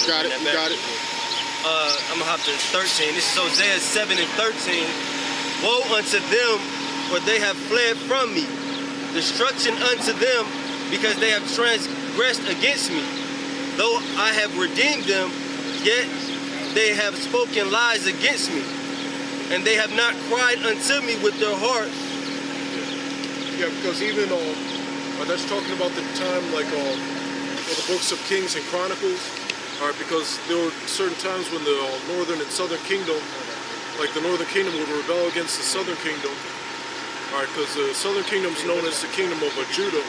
Got it. You got it. I'm gonna hop to 13. This is Hosea 7 and 13. Woe unto them, for they have fled from me. Destruction unto them, because they have transgressed against me. Though I have redeemed them, yet they have spoken lies against me, and they have not cried unto me with their heart. Yeah, because even that's talking about the time like the books of Kings and Chronicles. All right, because there were certain times when the northern and southern kingdom, like the northern kingdom would rebel against the southern kingdom. All right, because the southern kingdom is known as the kingdom of Judah.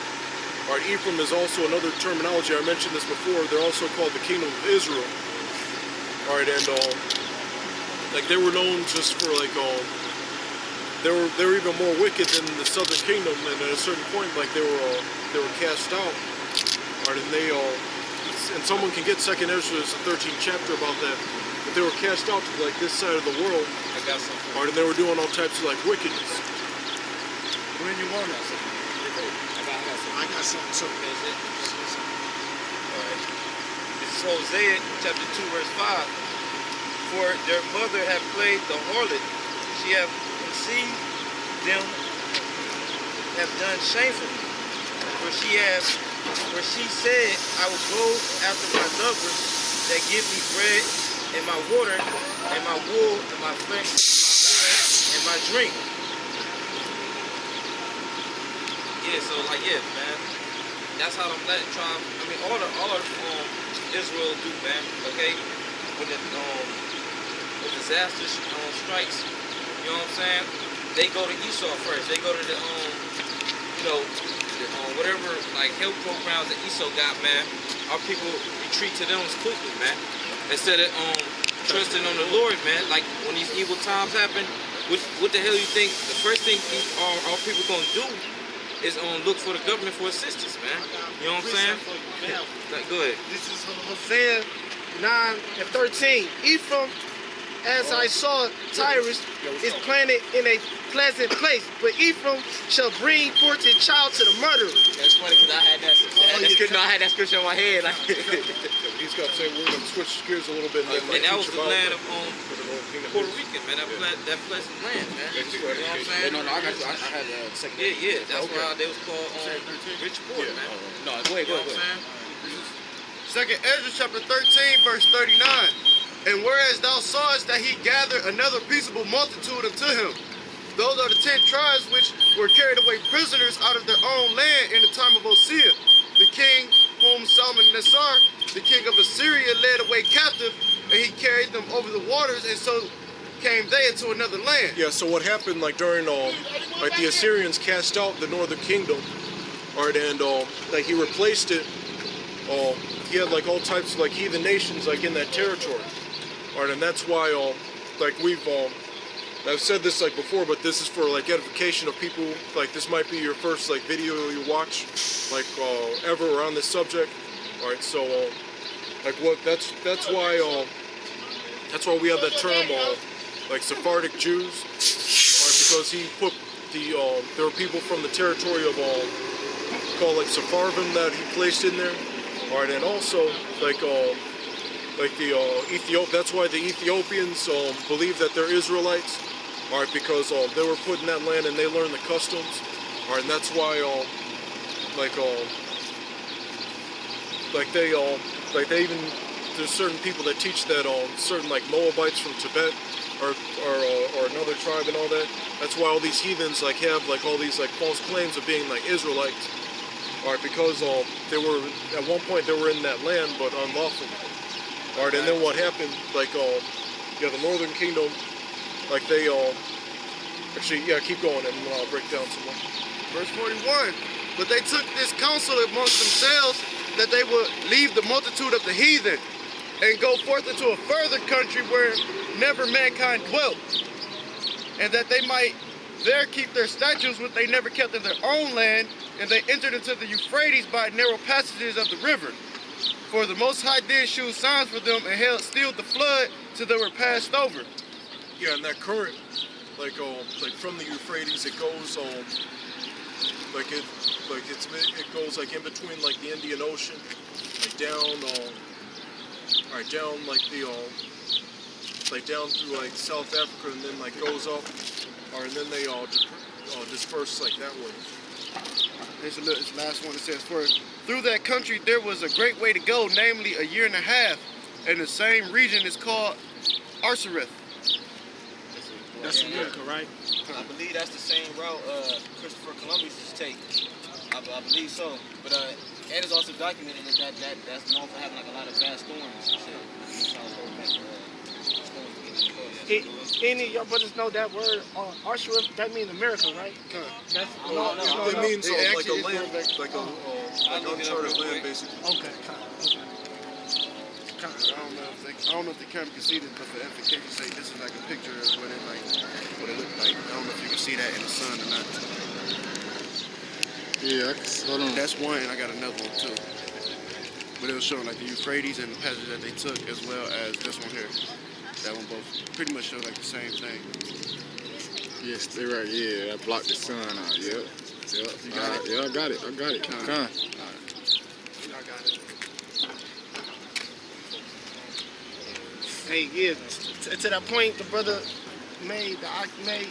All right, Ephraim is also another terminology. I mentioned this before. They're also called the kingdom of Israel. All right, and like they were known just for like they were even more wicked than the southern kingdom. And at a certain point, like they were cast out. All right, and they and someone can get 2nd Ezra, the 13th chapter about that. But they were cast out to like this side of the world. I got something. All right, and they were doing all types of like wickedness. When you want that something? I got something too. Alright. This is Hosea chapter 2 verse 5. For their mother hath played the harlot, she hath conceived them, have done shamefully. For she said, I will go after my lovers that give me bread and my water and my wool and my flesh and my drink. Yeah, so like man, that's how them tribe. I mean, all of Israel do, man. Okay, when the disaster strikes, you know what I'm saying? They go to Esau first. They go to the whatever like health programs that Esau got, man. Our people retreat to them quickly, man. Instead of trusting on the Lord, man. Like when these evil times happen, what the hell you think? The first thing our people gonna do is look for the government for assistance, man. You know what I'm saying? Like, go ahead. This is Hosea 9 and 13. Ephraim, as I saw Tyrus, is planted in a pleasant place, but Ephraim shall bring forth his child to the murderer. That's funny because I had that scripture in my head. Like, He's got to say we're gonna switch gears a little bit. And that was the land of Puerto Rican, man. That pleasant land, man. You know what I'm saying? No, I got you. I had the second. Yeah. That's why they was called Rich Port, man. No, go ahead. You know what I'm saying? 2nd Ezra chapter 13, verse 39. And whereas thou sawest that he gathered another peaceable multitude unto him, those are the 10 tribes which were carried away prisoners out of their own land in the time of Hosea, the king whom Salmanassar, the king of Assyria, led away captive, and he carried them over the waters, and so came they into another land. Yeah. So what happened, like during like the Assyrians cast out the northern kingdom, all right, and like he replaced it. He had like all types of like heathen nations like in that territory, all right, and that's why like I've said this like before, but this is for like edification of people. Like this might be your first like video you watch, like ever on this subject. All right, so like that's why we have that term like Sephardic Jews, right, because he put there were people from the territory of called like Sephardim that he placed in there. All right, and also like the that's why the Ethiopians believe that they're Israelites. All right, because they were put in that land and they learned the customs. All right, and that's why they even there's certain people that teach that certain like Moabites from Tibet or another tribe and all that. That's why all these heathens like have like all these like false claims of being like Israelites. All right, because they were at one point they were in that land but unlawfully. All right, and then what happened? Like the northern kingdom, like they keep going and I'll break down some more. Verse 41. But they took this counsel amongst themselves that they would leave the multitude of the heathen and go forth into a further country where never mankind dwelt, and that they might there keep their statutes which they never kept in their own land, and they entered into the Euphrates by narrow passages of the river. For the Most High did shew signs for them and held still the flood till they were passed over. Yeah, and that current, like from the Euphrates, it goes it goes like in between like the Indian Ocean, like down like down like the like down through like South Africa, and then like goes up, or and then they all disperse like that way. It's the last one. It says, "For through that country there was a great way to go, namely a year and a half, and the same region is called Arsareth." That's America, right? I believe that's the same route Christopher Columbus used to take. I believe so. But and it's also documented that's known for having like a lot of bad storms and shit. Any of y'all brothers know that word, Arsharif, that means America, right? That's, It means It like a actually land, is like uncharted land, basically. okay. I don't know if the camera can see this, but for edification's sake, this is like a picture of what it looked like. I don't know if you can see that in the sun or not. Yeah, hold on. That's one, and I got another one too. But it was showing like the Euphrates and the passage that they took, as well as this one here. That one both pretty much showed like the same thing. Yes, they're right. Yeah, I blocked the sun out. Yep. You got it? Yeah, I got it. Come. I got it. Hey, yeah, to that point the brother made, the Ak made,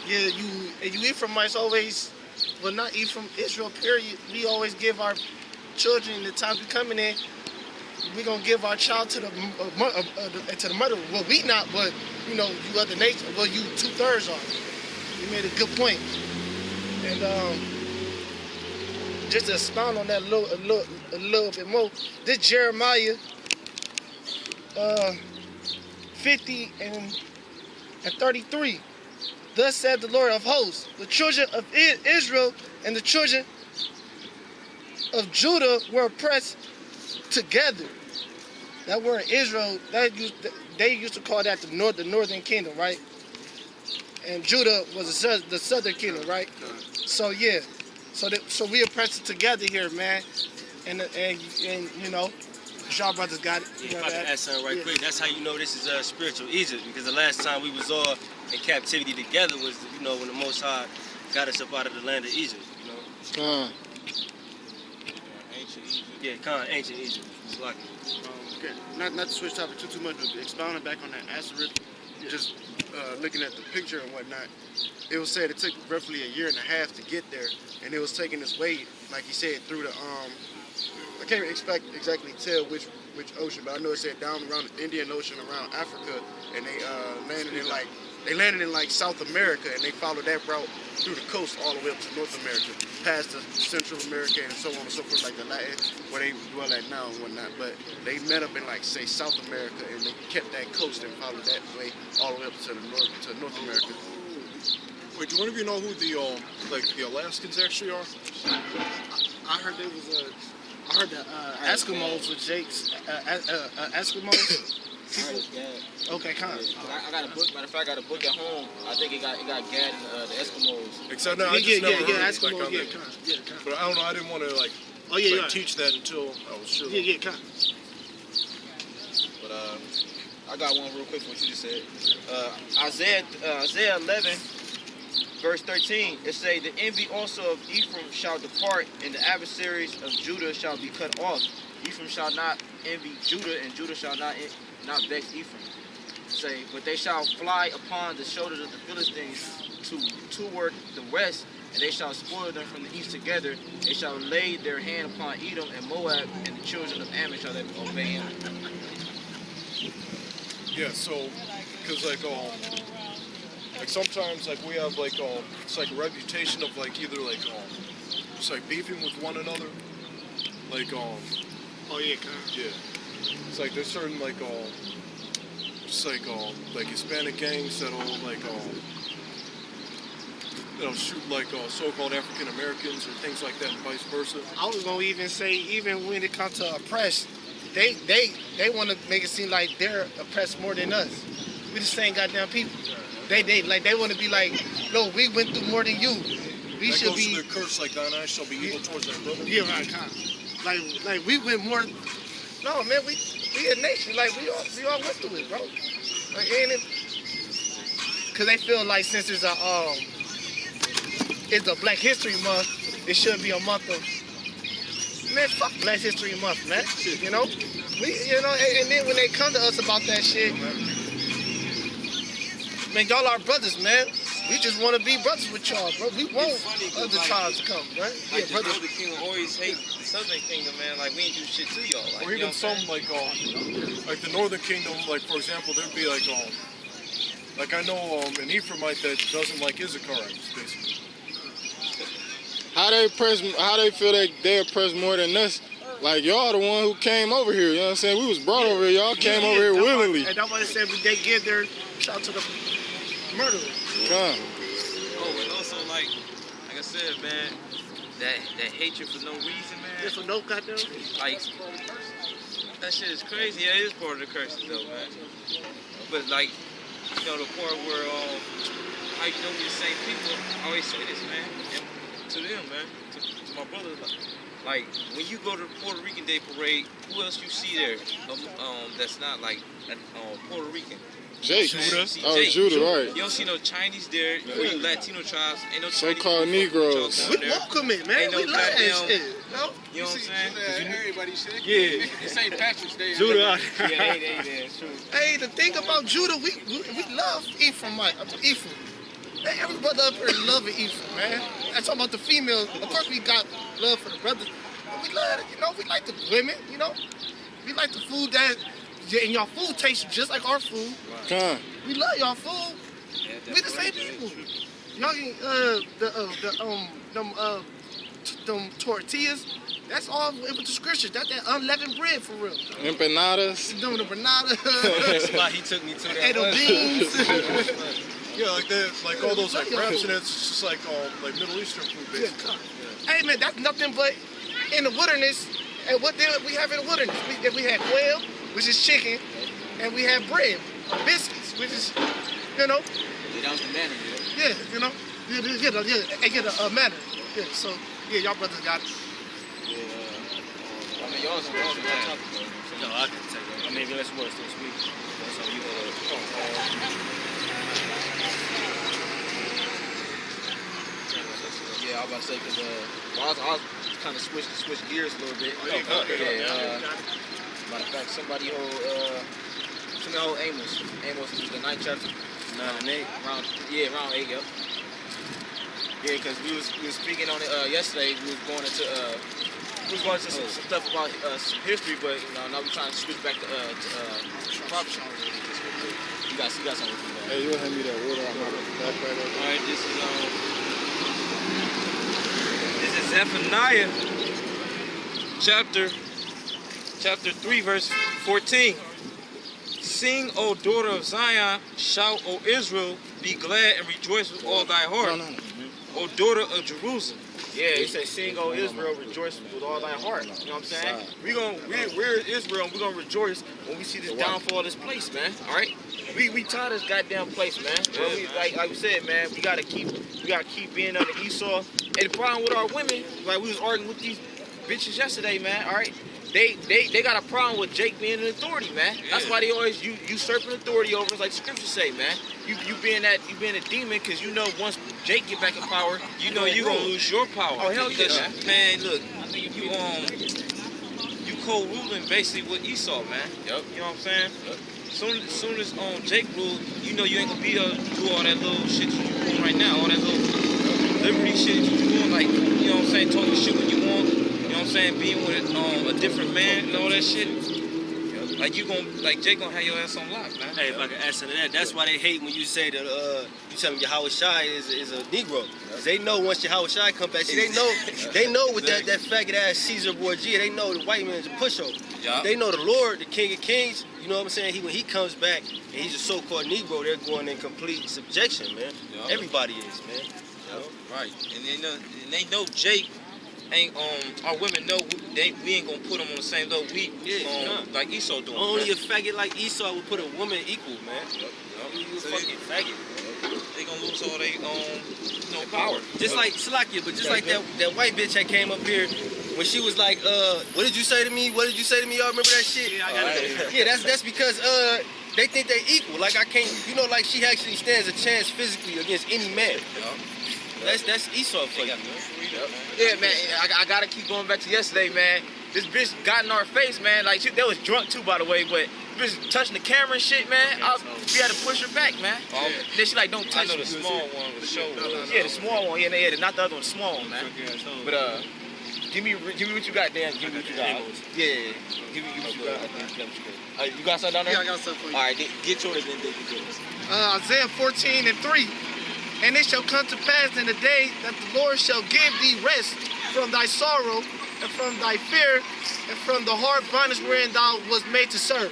yeah, you Ephraimites always, well, not Ephraim, Israel, period, we always give our children, the times we coming in, we gonna give our child to the mother. Well, we not, but, you know, you other nation, well, you 2/3 are. You made a good point. And just to expound on that a little bit more, this Jeremiah 50 and 33. Thus said the Lord of hosts, the children of Israel and the children of Judah were oppressed together. That word Israel, they used to call that the northern kingdom, right? And Judah was the southern kingdom, right? So yeah, so we oppressed together here, man, and you know. Y'all brothers got it. Yeah, if I can add something right quick, that's how you know this is spiritual Egypt, because the last time we was all in captivity together was, you know, when the Most High got us up out of the land of Egypt, you know. Ancient Egypt. Yeah, ancient Egypt. It's like Okay, not to switch topic too much, but expounding back on that Asereth, just looking at the picture and whatnot, it was said it took roughly a year and a half to get there, and it was taking its way, like you said, through the I can't exactly tell which ocean, but I know it said down around the Indian Ocean, around Africa, and they landed in like South America, and they followed that route through the coast all the way up to North America, past the Central America and so on and so forth, like the Latin, where they dwell at now and whatnot. But they met up in like say South America, and they kept that coast and followed that way all the way up to North America. Wait, do one of you know who the Alaskans actually are? I heard there was I heard the Eskimos with Jake's Eskimos. Okay, kind of. I got a book. Matter of fact, I got a book at home. I think it got gagged in the Eskimos. Except no, I just never heard it, Eskimos, like, on yeah, that. kind of. But I don't know. I didn't want to like teach that until I was sure. Yeah, kind of. But I got one real quick from what you just said. Isaiah 11. Verse 13, it say, the envy also of Ephraim shall depart, and the adversaries of Judah shall be cut off. Ephraim shall not envy Judah, and Judah shall not vex Ephraim. Say, but they shall fly upon the shoulders of the Philistines toward the west, and they shall spoil them from the east together. They shall lay their hand upon Edom and Moab, and the children of Ammon shall obey him. Yeah, so, because like sometimes like we have like it's like a reputation of like either like just like beefing with one another, like Oh yeah, kind of. yeah, it's like there's certain like just like Hispanic gangs that'll like that'll shoot like so-called African Americans or things like that, and vice versa. I was gonna even say, even when it comes to oppressed, they want to make it seem like they're oppressed more than us. We the same goddamn people. They want to be like, no, we went through more than you. We that should goes be. to the curse, like thine eyes shall be evil towards thy brother. Yeah, right, kind of. Like we went more. No, man, we a nation. Like we all went through it, bro. Like ain't it? Cause they feel like since it's a Black History Month, it should be a month of Man, fuck Black History Month, man. You know? And then when they come to us about that shit, man, y'all are brothers, man. We just want to be brothers with y'all, bro. We want other tribes to come, right? Like Yeah, the brothers. Northern Kingdom always hate the Southern Kingdom, man. Like we ain't do shit to y'all. Like, Or you know even what I'm some like the Northern Kingdom, like for example, there'd be like I know an Ephraimite that doesn't like Issacharites, basically. How they feel that they oppressed more than us? Like y'all the one who came over here, you know what I'm saying? We was brought over here, y'all came over here willingly. And that's why they said they give their shout to the murderers. Come. Oh, and also like I said, man, that hatred for no reason, man. Just for no goddamn. Like that shit is crazy. Yeah, it is part of the curse, though, man. But like, you know, the part where how you know we the same people. I always say this, man, and to them, man, to my brothers. Like when you go to the Puerto Rican Day Parade, who else you see there? That's not like Puerto Rican. Jake. Judah. Oh, Judah, right. You don't see no Chinese there. For you Latino tribes, ain't no Chinese So-called people Negroes. down We there. welcome it, man. Ain't no We love that goddamn- shit. No? You know what I'm saying? Everybody said. Yeah. It's St. Patrick's Day. Judah. Yeah, they there. It's true. Hey, the thing about Judah, we love Ephraim. Ephraim. Man, every brother up here love Ephraim, man. I'm talking about the females. Of course, we got love for the brothers. But we love, we like the women, We like the food that, and y'all food tastes just like our food. Come. We love y'all food. Yeah, We the same people. Y'all eat them tortillas. That's all with the scriptures. That's that unleavened bread for real. Empanadas. Doing the banana. Spot he took me to that. And the beans. Yeah, like all those like wraps and it's just like Middle Eastern food, basically. Hey man, that's nothing but in the wilderness. And what we have in the wilderness? We had quail, which is chicken, and we have bread, biscuits, which is, Yeah, that was the manna, yeah, a manna. Yeah, so yeah, y'all brothers got it. I mean, y'all's on that topic, No, I can take that. I mean, unless you want to still speak. So you Yeah, I was about to say, because I was kind of switch gears a little bit. Matter of fact, somebody hold Amos. Amos is the 9th chapter. 9 and 8. Around 8, yep. Yeah, because we was speaking on it yesterday. We was going into some stuff about some history, but now we're trying to switch back to prophecy. You got something to do. Hey, you hand me that water? I'm out of backpack. All right, this is Zephaniah chapter 3, verse 14. Sing, O daughter of Zion, shout, O Israel, be glad and rejoice with all thy heart. O daughter of Jerusalem. Yeah, he said, sing, O Israel, rejoice with all thy heart. You know what I'm saying? We're Israel, and we're gonna rejoice when we see this downfall of this place, man. All right? We tired of this goddamn place, man. Like we said, man, we gotta keep being under Esau. And the problem with our women, like we was arguing with these bitches yesterday, man. All right, they got a problem with Jake being an authority, man. That's why they always usurping authority over us, like the scriptures say, man. You being a demon, because you know once Jake get back in power, you know you gonna lose your power. Oh hell yeah, man. Look, you co-ruling basically with Esau, man. Yep. You know what I'm saying? Yep. Soon as Jake rule, you know you ain't gonna be able to do all that little shit you doing right now, all that little liberty shit you doing, like, you know what I'm saying, talking shit when you want, you know what I'm saying, being with a different man and all that shit. Like Jake gonna have your ass on lock, man. Hey, if I can answer to that, that's why they hate when you say that you tell them Yahweh Shai is a Negro. Cause they know once Yahweh Shai come back, see, they know with that faggot ass Caesar Borgia, they know the white man's a pushover. Yeah. They know the Lord, the King of Kings. You know what I'm saying? When he comes back and he's a so-called Negro, they're going in complete subjection, man. Yeah. Everybody is, man. Right, and they know Jake ain't our women know we ain't gonna put them on the same level like Esau doing. Only man. a faggot like Esau would put a woman equal, man. You a fucking faggot. They gonna lose all their power. Just like Salakia, but just like that white bitch that came up here when she was like, what did you say to me? What did you say to me? Y'all remember that shit? Yeah, I got it. Yeah, that's because they think they equal. Like I can't, like she actually stands a chance physically against any man. That's Esau for you. Yeah, man. I gotta keep going back to yesterday, man. This bitch got in our face, man. Like, they was drunk too, by the way, but bitch touching the camera and shit, man. We had to push her back, man. Yeah. Then she like, don't touch I know me. the small one was show. Yeah, the small one. Yeah, not the other one, the small one, man. But give me what you got, Dan. Give me what you got. Yeah. Give me what you got. You got something down there? Yeah, I got something for you. All right, get yours then. Get yours. Isaiah 14:3. And it shall come to pass in the day that the Lord shall give thee rest from thy sorrow and from thy fear and from the hard bondage wherein thou was made to serve.